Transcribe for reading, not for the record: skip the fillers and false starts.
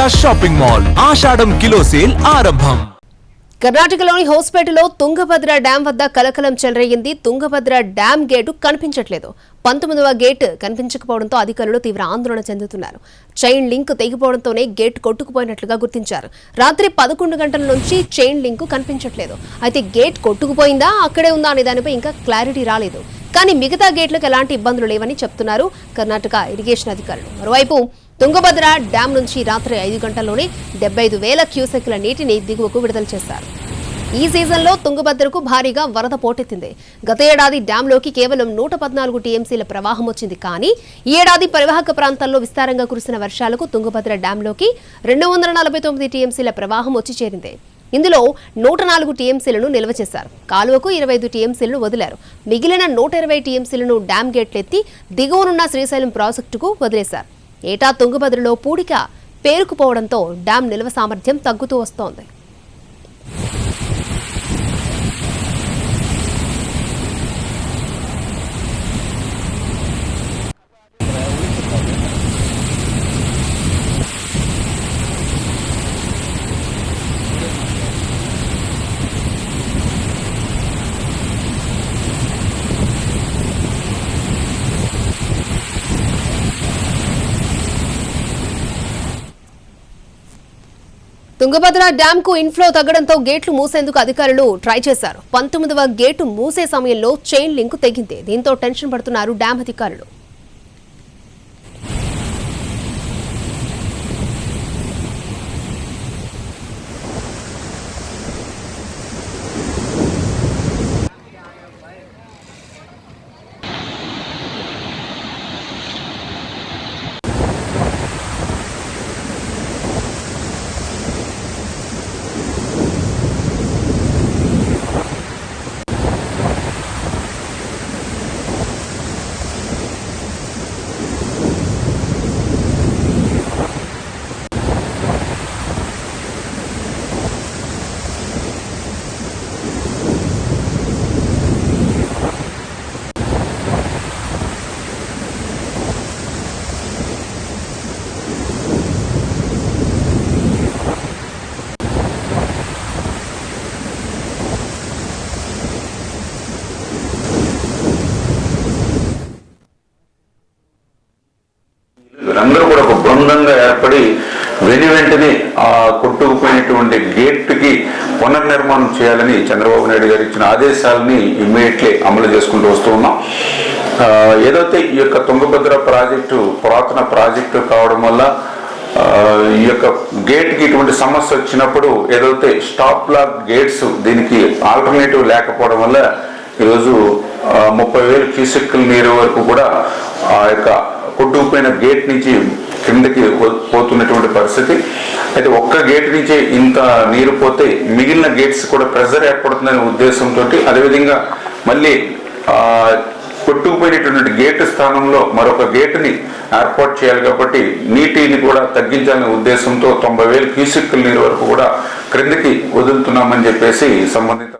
ASHA shopping mall ఆషాఢం kilo sale ఆరంభం. కర్ణాటకలోని హోస్పేటలో Tungabhadra dam వద్ద కలకలం చెలరేగింది. తుంగభద్ర డ్యాం గేటు కనిపించట్లేదు. 19వ గేట్ కనిపించకపోవడంతో అధికారులు తీవ్ర ఆందోళన చెందుతున్నారు. చైన్ లింక్ తెగిపోవడంతోనే గేట్ కొట్టుకుపోయినట్లుగా గుర్తించారు. రాత్రి 11 గంటల నుంచి చైన్ లింక్ కనిపించట్లేదు. అయితే గేట్ కొట్టుకుపోయిందా అక్కడే ఉందా అనే దానిపై ఇంకా క్లారిటీ రాలేదు. కానీ మిగతా గేట్లకు ఎలాంటి ఇబ్బందులు లేవని చెప్తున్నారు కర్ణాటక ఇరిగేషన్ అధికారులు. మరోవైపు తుంగభద్ర డ్యాం నుంచి రాత్రి 5 గంటల్లోనే 75,000 క్యూసెక్ల నీటిని దిగువకు విడుదల చేశారు. ఈ సీజన్లో తుంగభద్రకు భారీగా వరద పోటెత్తింది. గత ఏడాది డ్యాంలోకి కేవలం 114 టీఎంసీల ప్రవాహం వచ్చింది. కానీ ఈ ఏడాది పరివాహక ప్రాంతాల్లో విస్తారంగా కురిసిన వర్షాలకు తుంగభద్ర డ్యాంలోకి 249 టీఎంసీల ప్రవాహం వచ్చి చేరింది. ఇందులో 104 టీఎంసీలను నిల్వ చేశారు. కాలువకు 25 టీఎంసీలను వదిలారు. మిగిలిన 120 టీఎంసీలను డ్యాం గేట్లెత్తి దిగువనున్న శ్రీశైలం ప్రాజెక్టుకు వదిలేశారు. ఏటా తుంగభద్రలో పూడిక పేరుకుపోవడంతో డ్యాం నిల్వ సామర్థ్యం తగ్గుతూ వస్తోంది. తుంగభద్ర డ్యాం కు ఇన్ఫ్లో తగ్గడంతో గేట్లు మూసేందుకు అధికారులు ట్రై చేశారు. 19వ గేటు మూసే సమయంలో చైన్ లింక్ తెగింది. దీంతో టెన్షన్ పడుతున్నారు డ్యాం అధికారులు. అందరూ కూడా ఒక బృందంగా ఏర్పడి వెంటనే ఆ కొట్టుకుపోయినటువంటి గేట్ కి పునర్నిర్మాణం చేయాలని చంద్రబాబు నాయుడు గారు ఇచ్చిన ఆదేశాలని ఇమ్మీడియట్లీ అమలు చేసుకుంటూ వస్తూ ఉన్నాం. ఏదైతే ఈ యొక్క తుంగభద్ర ప్రాజెక్టు పురాతన ప్రాజెక్టు కావడం వల్ల ఈ యొక్క గేట్ కి ఇటువంటి సమస్య వచ్చినప్పుడు ఏదైతే స్టాప్ లాక్ గేట్స్ దీనికి ఆల్టర్నేటివ్ లేకపోవడం వల్ల ఈరోజు 30,000 క్యూసెక్కుల నీరు వరకు కూడా ఆ యొక్క కొట్టుకుపోయిన గేట్ నుంచి కిందకి పోతున్నటువంటి పరిస్థితి. అయితే ఒక్క గేట్ నుంచే ఇంత నీరు పోతే మిగిలిన గేట్స్ కూడా ప్రెజర్ ఏర్పడుతుందనే ఉద్దేశంతో అదేవిధంగా మళ్ళీ కొట్టుకుపోయినటువంటి గేటు స్థానంలో మరొక గేటుని ఏర్పాటు చేయాలి. కాబట్టి నీటిని కూడా తగ్గించాలనే ఉద్దేశంతో 90,000 క్యూసెక్కుల నీరు వరకు కూడా క్రిందకి వదులుతున్నామని చెప్పేసి సంబంధిత